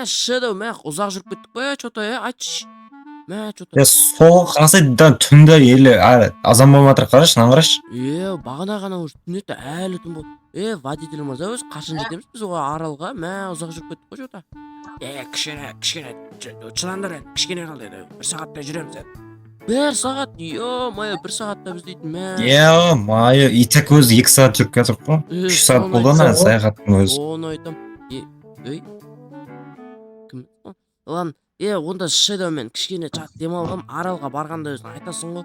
Shadow, ұзақ жүріп кеттік қой, что-то, айтшы. Что-то. Я сол қарасайда түнде елі азан болмай қарашы, мынаны қарашы. Бағана ғана уже түн еді, әлі түн болды. Водитель мырза, өзі қашан жетеміз біз оға аралға? Ұзақ жүріп кеттік қой, что-то. Кішкене, шыдаңдар енді, кішкене қалды еді. 1 сағатта жүреміз енді. 1 сағат, ё-моё, 1 сағатта біз дейтін, Ё-моё, итек өзі 2 сағат жүріп кетіп қой. 3 сағат болды ана саяхаттың өзі. Оны айтам. Кім? Ладно, онда Shadowмен кішкене демалғам, аралға барғанда өзің айтасың ғой.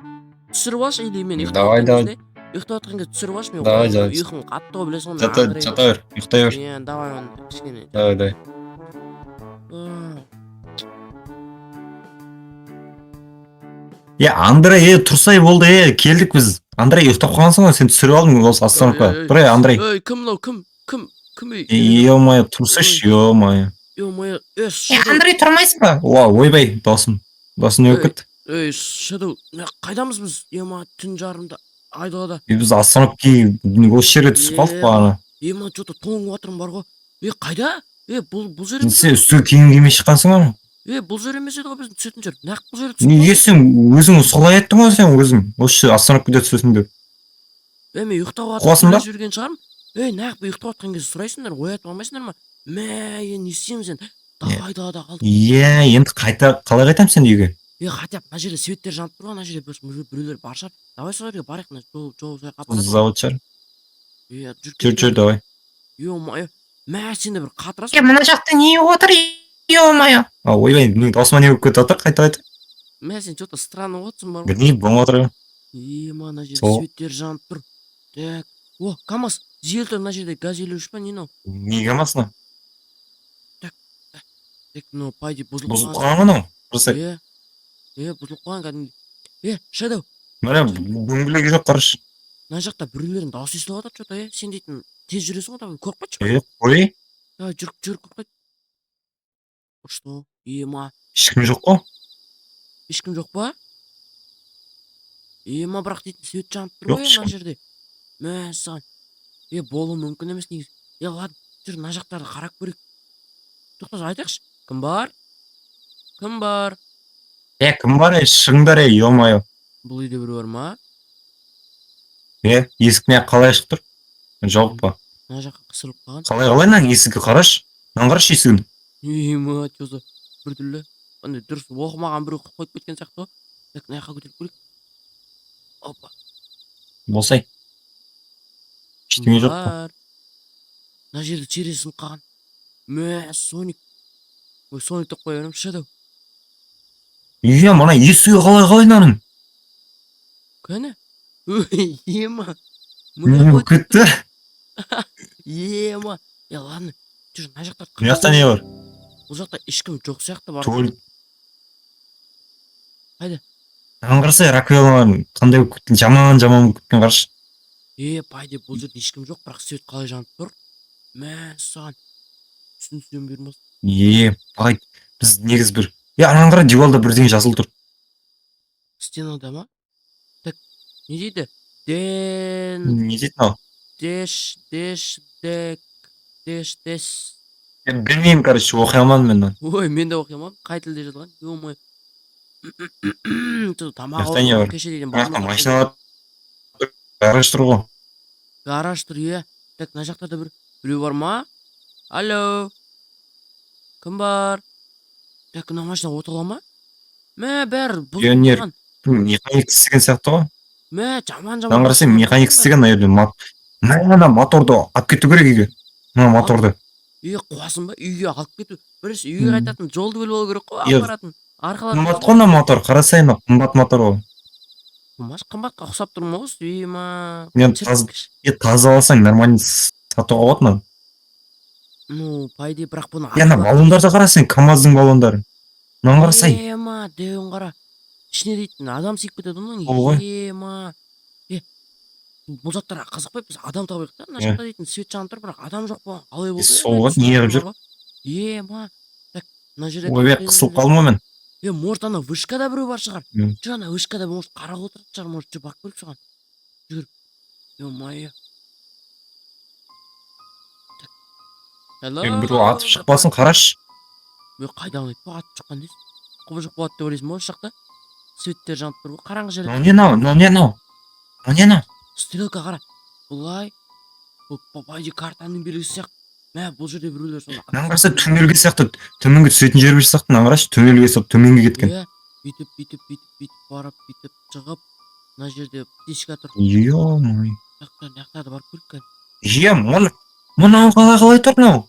Түсіріп алшы, или мен Давай. ұйықтап отқан кезде түсіріп алшы, мен ұйқым қатты ғой, білесің ғой. Жата бер, ұйықтай бер. Давай, кішкене. Давай. Андрей, тұрсай болды, келдік біз. Андрей, ұйықтап қалғансың ғой, сен түсіріп алдың осы остановка. Тұр, Андрей. Кім мынау, кім? Ё-моё, тұрсайшы, ё-моё. Андрей, тұрмайсың ба? Ойбай, досым не болып кетті? Shadow, қайдамыз біз? Түн жарымда, айдалада. Біз остановки осы жерге түсіп қалдық бағана. Что-то тоңып отырым бар ғой. Қайда? Бұл жер емес. Сен үстіге киім кимей шыққансың ба? Бұл жер емес еді ғой, біздің түсетін жер. Нақ бұл жерде түсіп. Неге сен өзің солай айттың ғой сен өзің? Осы остановкада түсесің деп. Мен ұйықтап жатып жүрген шығармын. Нақ ұйықтап жатқан кезде сұрайсыңдар, оятып алмайсыңдар ма? Не істейміз енді? Айдалада қалдық. Енді қалай қайтамын сен үйге? Хотя мына жерде светтер жанып тұр ғой, мына жерде біреулер бар шығар. Давай сол жерге барайық, жол завод шығар. Жүр, давай. Ё-моё, сен де бір қатырасың. Мына жақта не отыр? Ё-моё. Ойбай, осыма не болып кетіп отыр, қайта. Сен что-то странно отырсың бар ғой. Білмеймін, болмай отыр. Мына жерде светтер жанып тұр. Так, КамАЗ, жел тұр мына жерде, газ елеуші па, не мынау? Не КамАЗ мынау? Так, мынау пайде бұзылып қалған. Бұзылып қалған мынау? Бұзылып қалған кәдімгі. Shadow. Мына дөңгелегі жоқ, қарашы. Мына жақта біреулердің дауысы естіліп жатыр, что-то, сен дейтін тез жүресің ғой, қорықпайшы. Қой. Жүріп қорықпайды. Что? Ешкім жоқ қой? Ешкім жоқ па? Бірақ дейтін свет жанып тұр ғой мына жерде. Саған. Болуы мүмкін емес негізі. Ладно, жүр, мына жақтарды қарап көрейік. Тоқтаса айтайықшы. Кім бар? Кім бар? Шығыңдар, ё-моё. Бұл үйде біреу бар ма? Есіктен қалай ашық тұр? Жоқ па? Мына жаққа қысылып қалған. Қалай мына есікті қарашы? Мынаны қарашы есігін. Чөзі, біртүрлі. Дұрыс оқымаған біреу қойып кеткен сияқты ғой. Мына жаққа көтеріп көрейік. Опа. Болсай. Ештеңе жоқ па? Мына жерде терезесі қалған. Соник. Соник деп қоя берем, Shadow. Мына есігі қалай наның? Кәне? Не кетті? Ладно. Жүр, мына жақта. Мына жақта не бар? Бұл жақта ешкім жоқ сияқты бар. Қайда? Маған қарасай, раквеллар қандай жаман күткен қарашы. Пайде, бұл жерде ешкім жоқ, бірақ свет қалай жанып тұр? Саған. Түсінсем бермес. Пайде, біз негіз бір. Анан қара дивалда бірдеңе жазылып тұр. Стенада ма? Так, не дейді? Не дейді мынау? Деш. Білмеймін, короче, оқи алмадым мен. Мен де оқи алмадым. Қай тілде жазылған? Ё-моё. Тамақ алып кеше деген машиналар гараж тұр ғой. Гараж тұр, Так, мына жақтарда біреу бар ма? Алло. Кім бар? Так, мына машина отырған ма? Бәрі бұзылып қалған. Механик істеген сияқты ғой. Жаман. Маған қарасай, механик істеген, наверное, моторды алып кету керек үйге. Мына моторды. Қуасың ба? Үйге алып кету. Бірінші үйге қайтатын жолды бөліп алу керек қой, апаратын. Қымбат қой мотор, қарасай, қымбат мотор ғой. Қымбатқа ұқсап тұр ма осы? Мен таза алсаң, нормально сатуға болады ма? Пайде, бірақ бұны... баллондарды қарасаң, КамАЗдың баллондары. Мынаны қарасай. Деуін қара. Ішіне дейтін адам сиіп кетеді оның. Бұл заттарға қызықпай, біз адам табайық та. Мына жақта дейтін свет жанып тұр, бірақ адам жоқ па. Қалай болды? Сол ғой, не қылып жүр? Так, мына жерде... Ойбай, қысылып қалдым ғой мен. Может, ана вышкада біреу бар шығар. Жүр, ана вышкада может қарап отырып шығар, может, жүр, бақ көріп соған. Жүр. Ё-моё. Біреу атып шықпасын, қарашы. Мен қайдан айтпа атып шыққан дейсің. Құбыжық болады деп ойлайсың ба осы жақта? Светтер жанып тұр ғой, қараңғы жер. мынау не мынау мынау не мынау мынау не мынау Стрелка қара. Бұлай. Бұл папайди картаның белгісі сияқты. Мә, бұл жерде біреулер сонда. мынаған қараса түнелге сияқты төменге түсетін жер сияқты мынаған қарашы төмелге сияқты төменге кеткен. Иә, бүйтіп барып бүйтіп шығып мына жерде птичка тұр. Ё-мой. Яқтады барып көріп кән. Мынау қалай тұр мынау?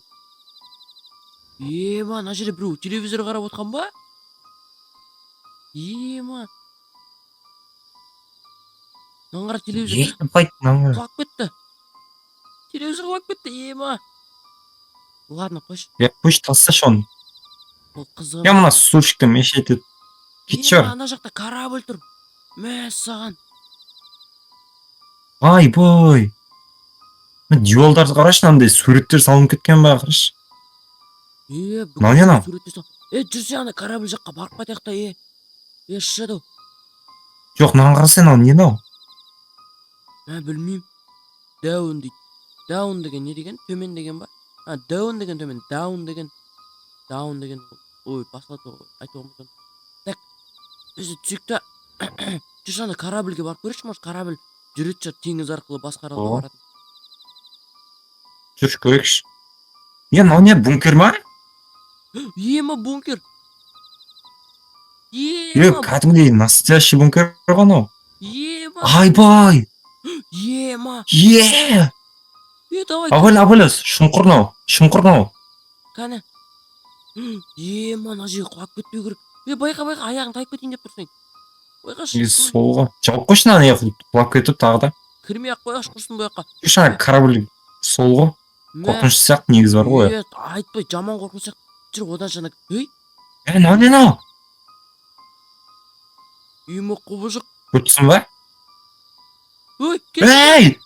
Ема, мына жерде біреу телевизор қарап отқан ба? Ема. Мынаған қара телевизор құлап кетті. Телевизор құлап кетті, ема. Ладно, қойшы. Қойшы тасташы оны. Бұл қызым. Я мына сушикті меш етеді. Кетші бар. Ана жақта корабль тұр. Мә, саған. Ай-бой. Диолдарды қарашы, мынандай суреттер салынып кеткен ба қарашы. Мынау не мынау? Жүрсе ана корабль жаққа барып қайтайық та, Shadow. Жоқ, мынаған қарасай, мынау не мынау? Білмеймін. Down дейді. Down деген не деген? Төмен деген ба? Down деген төмен. Down деген. Ой, басқалады айтуға ұмытып. Так, біз түсек та жүрсе ана корабльге барып көрейікші, может корабль жүреді теңіз арқылы басқа аралға барады. Жүрші көрейікші. Мынау не, бункер ма? Ема, бункер. Кәдімгідей настоящий бункер ғой мынау. Ема. Ай-бай. Ема. Давай. Абыл, шұңқыр мынау. Кәне. Ема, мына жерге құлап кетпеу керек. Байқа, аяғын тайып кетейін деп тұрсың. Байқашы. Солға. Жауып қойшы мынаны құлап кетіп тағы да. Кірмей ақ қойғаш құрсын байқа. Жүрші ана корабль сол ғой. Қорқынышты сияқты негіз бар ғой. Айтпай, жаман қорқынышты сияқты. Жүр, одан жана. Мынау не мынау? Ема, құбыжық. Өтсін ба? Ей!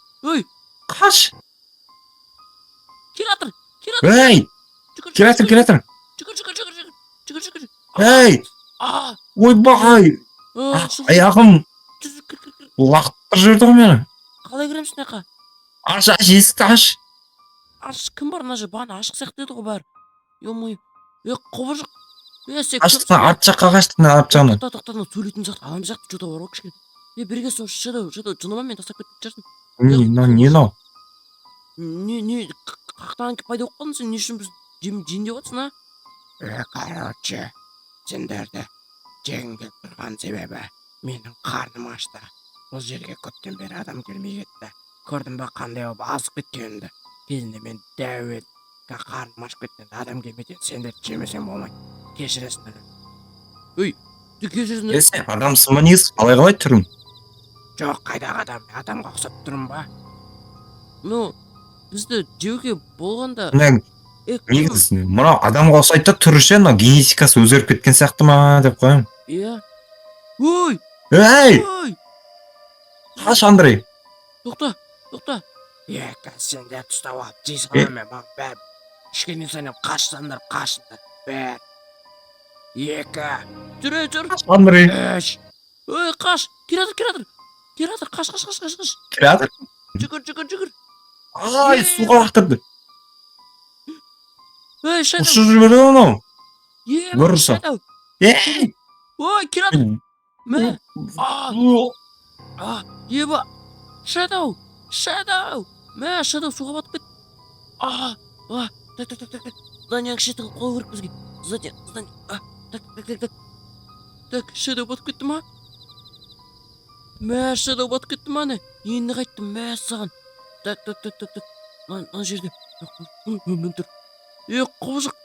Қаш! Келатыр! Ей! Келатыр! Жүгір! Ей! Ойбай! Аяғым! Лақтыр жүрді ғой мені. Қалай кіреміз мына? Аш, есікті аш! Аш, кім бар мына жер? Бағана ашық сияқты еді ғой бәрі. Ё-мой. Құбыжық. Аштықта арт жаққа қашты, арт жағына. Тоқта, сөйлейтін сияқты, адам сияқты жота бар ғой кішкене. Бірге сол Shadow, жыныма мен тастап кетіп жүрсің. Не мынау? Не, қақтан пайда болып қалдың сен, не үшін біз жем деп отырсың, Короче, сендерді жеңге тұрған себебі менің қарным ашты. Бұл жерге көптен бері адам келмей кетті. Көрдің ба қандай болып азып кеткенімді. Кезінде мен дәует қарным ашып кеткен адам келмейді. Сендерді жемесем болмайды. Кешіресіңдер. Кешіресіңдер. Сен адамсың ба негіз? Қалай түрің? Жоқ, қайдағы адам? Адамға ұқсап тұрмын ба? Бізді жеуге болғанда... Негіз, мынау адамға ұқсайды да түрі ше, мынау генетикасы өзгеріп кеткен сияқты ма деп қоямын. Иә. Ей! Қаш, Андрей? Тоқта. Сендер тұстап алып жейсің мен бәрі. Кішкене сәнем қашсаңдар, қашыңдар. Бір. Екі. Жүр. Андрей. Үш. Қаш. Келатыр. Қаш. Келатыр? Жүгір. Ай, суға лақтырды. Shadow. Ұшып жіберді мынау. Бұрыса. Ей! Келатыр. Мә. Еба. Shadow. Мә, Shadow суға батып кет. Так. Зданияның шетін қол көріп бізге. Здание. Так, Shadow батып кетті ма? Мә, Shadow батып кетті ма не? Енді қайттым, мә, саған. Так. Мына жерде. Мен тұр. Құбыжық.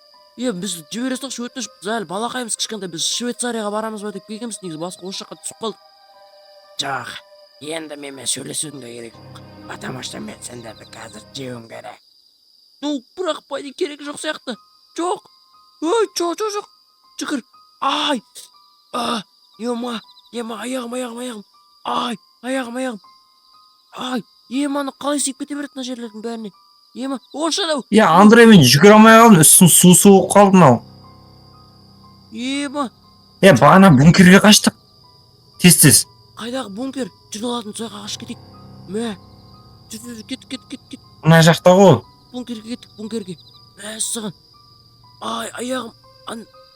Біз жібере салшы, өтініш. Біз әлі балақаймыз кішкентай. Біз Швейцарияға барамыз ба деп келгенбіз, негізі басқа осы жаққа түсіп қалдық. Жоқ, енді менімен сөйлесудің де керек жоқ. Потому что мен сендерді қазір жеуім керек. Бірақ пайда керек жоқ сияқты. Жоқ. Жоқ. Жүгір. Ема, аяғым. Аяғым. Еманы қалай сүйіп кете береді мына жерлердің бәріне? Ема, Shadow. Андрей, мен жүгіре алмай қалдым, үстін су болып қалды мынау. Ема. Бағана бункерге қаштық. Тез. Қайдағы бункер? Жүрналатын сояққа қашып кетейік. Мә. Жүр, кет. Мына жақта ғой. Бункерге кеттік. Мә, саған. Аяғым.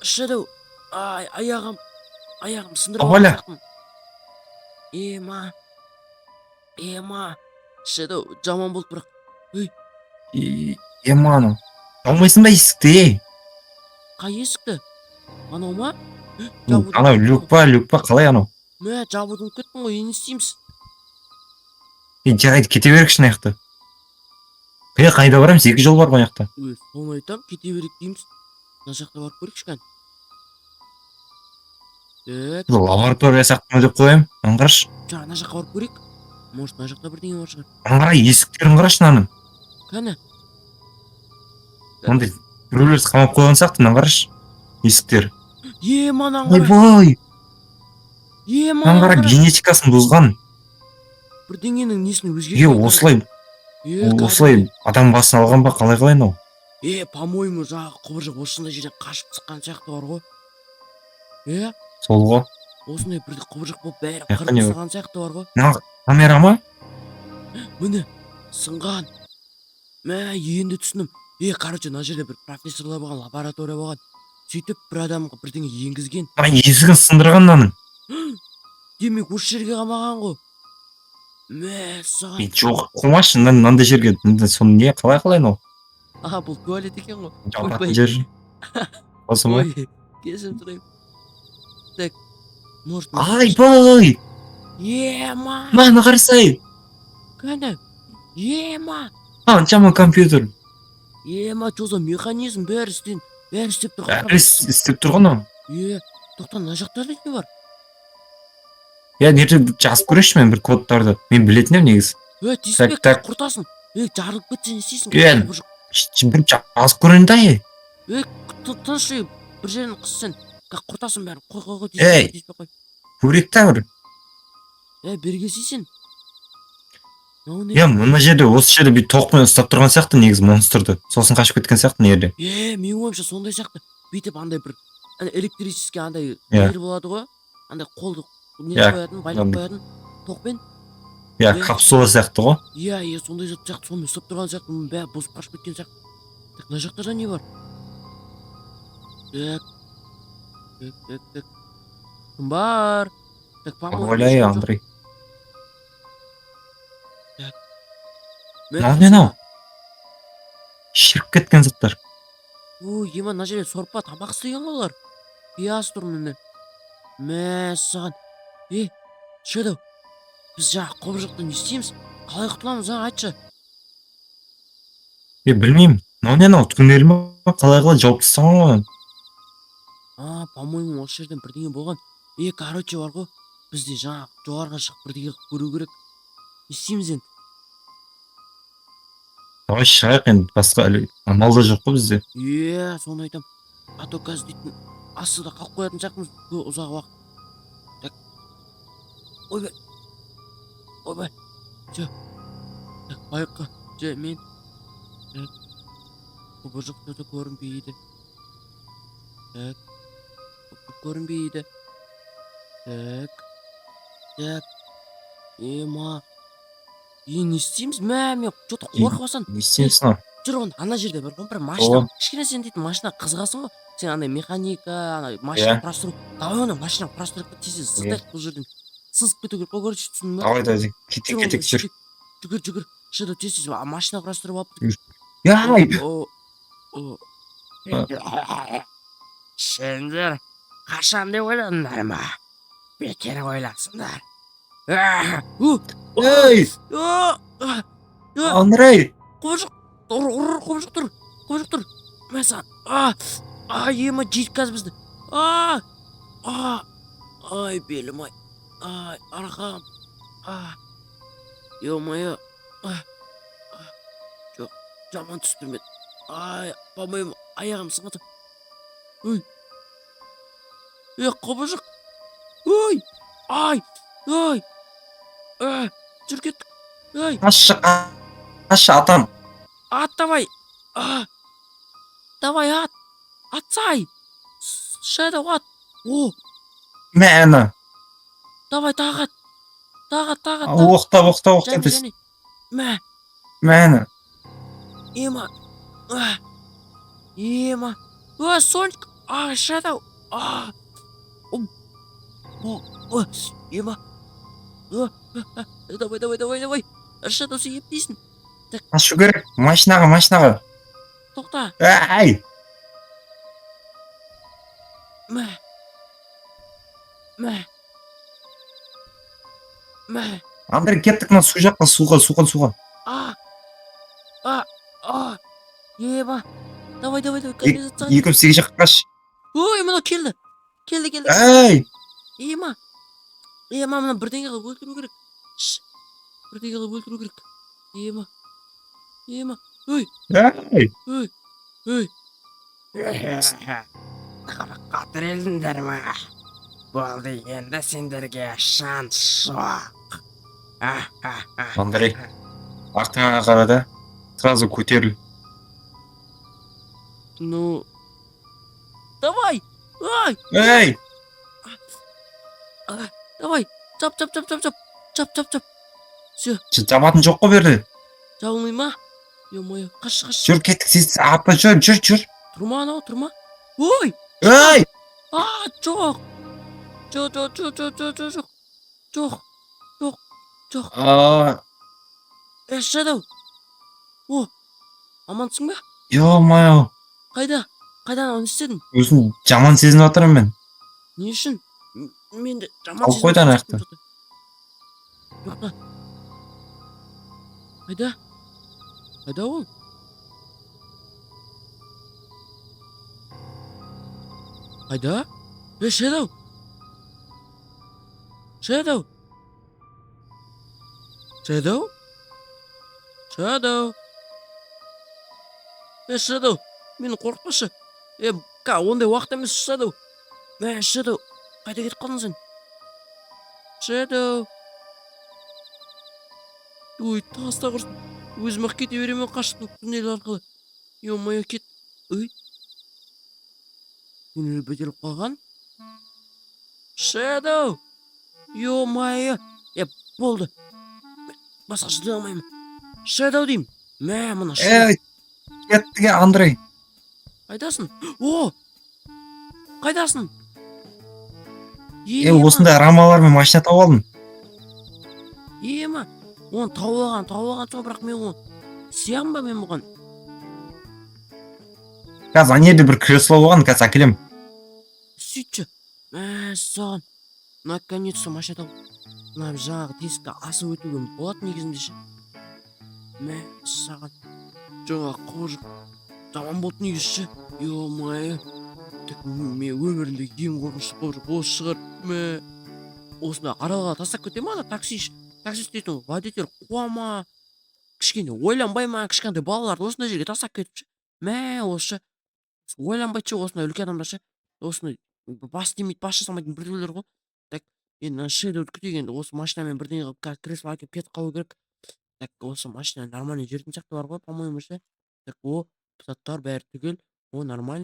Shadow. Аяғым сындырып Аваля. алған сияқтымын. Ема. Shadow жаман болды бірақ. Ема анау. Алмайсың ба есікті? Қай есікті? Анау ма? Анау люк па қалай анау? Мә, жабуды ұмытып кеттім ғой, не істейміз? Жарайды, кете берейікші мына жақта. Қайда барамыз? Екі жол бар мына жақта. Соны айтам, кете берейік дейміз. Мына жақта барып көрейікші кән. Лаборатория сияқты ма деп қояйын. Аңғаршы. Ана жаққа барып көрейік. Может, мына жақта бірдеңе бар шығар. Аңғара, есіктерін қарашы мынаның. Кәні. Ондай біреулерді қамап қойған сияқты, мынаны қарашы. Есіктер. Мана қара. Ойбай! Мана Аңғара, қара. генетикасын бұзған. Бірдеңенің несін өзгерткен. Осылай адам басын алған ба, қалай мынау? По-моему, жағы құбыржық осындай жерден қашып шыққан сияқты бар ғой. Сол ғой. Осындай бір құбыржық болып бәрі не қырып саған сияқты бар ғой. Мына камера ма? Міне, сынған. Мә, енді түсінім. Короче, мына жерде бір профессорлар болған, лаборатория болған. Сөйтіп бір адамға бірдеңе енгізген. Есігін сындырған мынаның. Демек, осы жерге қамаған ғой. Мә, саған. Жоқ, қоймашы мынандай жерге. Соны не, қалай мынау? Бұл туалет екен ғой. Жабатын жер. Осы ма? Кесіп тұрайын. Так, может... Айбай! Ема! Мана қарсай! Кәні? Ема! Қаншама компьютер. Ема, жоза механизм бәрі істеп тұр. Бәрі істеп тұрған ау. Тоқта, мына жақта не бар? Нерде жазып көрейінші мен бір кодтарды. Мен білетін едім негізі. Тиіспек, Так. құртасың. Жарылып кетсе не істейсің? Бір жазып көрейін да. Тыныш бір жерін қыссен. Құртасың бәрін. Қой, тиіспек қой. Көрек та бір. Берге сейсен. Мына жерде, осы жерде бір тоқпен ұстап тұрған сияқты негізі монстрды. Сосын қашып кеткен сияқты нерде. Мен ойымша сондай сияқты. Бүйтіп андай бір электрический андай нер болады ғой. Андай қолды не қоятын, байлап қоятын тоқпен. Капсула сияқты ғой. Сондай зат сияқты, сонымен ұстап тұрған сияқты. Мұның бәрі босып қашып кеткен сияқты. Так, мына жақта не бар? Так. Кім бар? Так, Ойла, Андрей. Мынау. Шіріп кеткен заттар. Ема, мына жерде сорпа тамақ істеген ғой олар. Пияз тұр міне. Мә, саған. Shadow, біз жаңа құбыржықты не істейміз? Қалай құтыламыз, айтшы. Білмеймін. Мынау түнел ма? Қалай жауып тастаған ғой. По-моему, осы жерден бірдеңе болған. Короче бар ғой. Бізде жаңа жоғарға шығып бірдеңе көру керек. Не істейміз енді? Давай шығайық енді, басқа амал да жоқ қой бізде. Соны айтам. А то қазір дейтін астыда қалып қоятын сияқтымыз ұзақ уақыт. Так. Ойбай. Так, байыққа. Мен. Құбыржық сөзі көрінбейді. Так. Көрінбейді. Так. Ема. Не істейміз? Мен что-то қорқып алсам. Не істейміз ана? Жүр оны, ана жерде бір машина. Кішкене сен дейтін машина қызығасың ғой. Сен андай механика, машина құрастыру. Давай оны машина құрастырып тезде сыздайық бұл жерден. Сызып кету керек, көрші түсіндің ба? Давай, кетек, жүр. Жүгір. Шыда тез машина құрастырып алып. Сендер қашан деп ойладыңдар ма? Бекер ойласыңдар. Андрей! Құбыржық тұр. Мәсан. Ема, жейді қазір бізді. Ай, белім ай. Арқам. Ема. Жоқ, жаман түстім бет. По-моему, аяғым сыңғыды. Құбыржық. Ай. Жүр кеттік. Ашы атам. Ат давай. Давай ат. Атсай. Shadow ат. Мәні. Давай тағат. Оқта. Мәні. Ема. Соник. Shadow. О, о, ема. Давай. Shadow сен ептейсің. Ашу керек. Машинаға. Тоқта. Ай! Мә. Андрей, кеттік мына су жаққа, суға. Ема. Давай, Екі канализацияға. сегіз жаққа қаш. Ой, мына келді. Ай! Ема, мына бірдеңе қылып өлтіру керек. Ема. Ой. Қатыр елдіңдер ма? Болды, енді сендерге шанс жоқ. Андрей, артыңа қара да, сразу көтеріл. Ну. Давай. Ай. Эй! Давай. Чап. Все. Жабатын жоқ қой берді. Жабылмай ма? Ё-моё, қаш. Жүр, кеттік, сіз апа, жүр. Тұрма анау, тұрма. Ой. Эй! Жоқ. Жоқ. Shadow. О, амансың ба? Ё-моё, Қайдан оны істедің? өзін жаман сезініп жатырмын мен. Не үшін? Менде жаман Алып қойды ана жақта. Жоқта. Қайда ол? Қайда? Shadow. Shadow. Мені қорқытпашы. Ондай уақыт емес, Shadow. Shadow. Қайда кетіп қалдың сен? Shadow. Ой, таста құрсын. Өзім ақ кете беремін қашып туннель арқылы. Ё-моё, кет. Ой. Туннель бітеліп қалған. Shadow. Ё-моё. Болды. Басқа шыдай алмаймын. Shadow деймін. Мына Эй! Кеттіге, Андрей. Қайдасың? О! Қайдасың? Осындай рамалармен машина тауып алдым. Ема. Оны тауып алған соң, бірақ мен оны сиям ба мен бұған? Қазір ана жерде бір кресло болған, қазір әкелем. Сөйтші. Саған. Наконец-то машина тауып. Мына жаңағы тесікті асып өтуге болады негізінде ше. Саған. Жаңа қожық. Жаман болды негізі. Ё-моё. Мен өмірімде ең қорқынышты қожық осы шығар. Осында аралға тастап кете ма ана таксист дейтін водитель қуама. Кішкене ойланбай ма, кішкентай балаларды осындай жерге тастап кетіп. Осы ойланбайды осындай үлкен адамдар ше. Осындай бас демейді, бас жасамайтын біреулер ғой. Так, енді Shadow'ды күтейік енді. Осы машинамен бірдеңе қылып кресло әкеліп кетіп қалу керек. Так, осы машина нормальный жүретін сияқты бар ғой, по-моему ше. Так, заттар бәрі түгел. Нормально.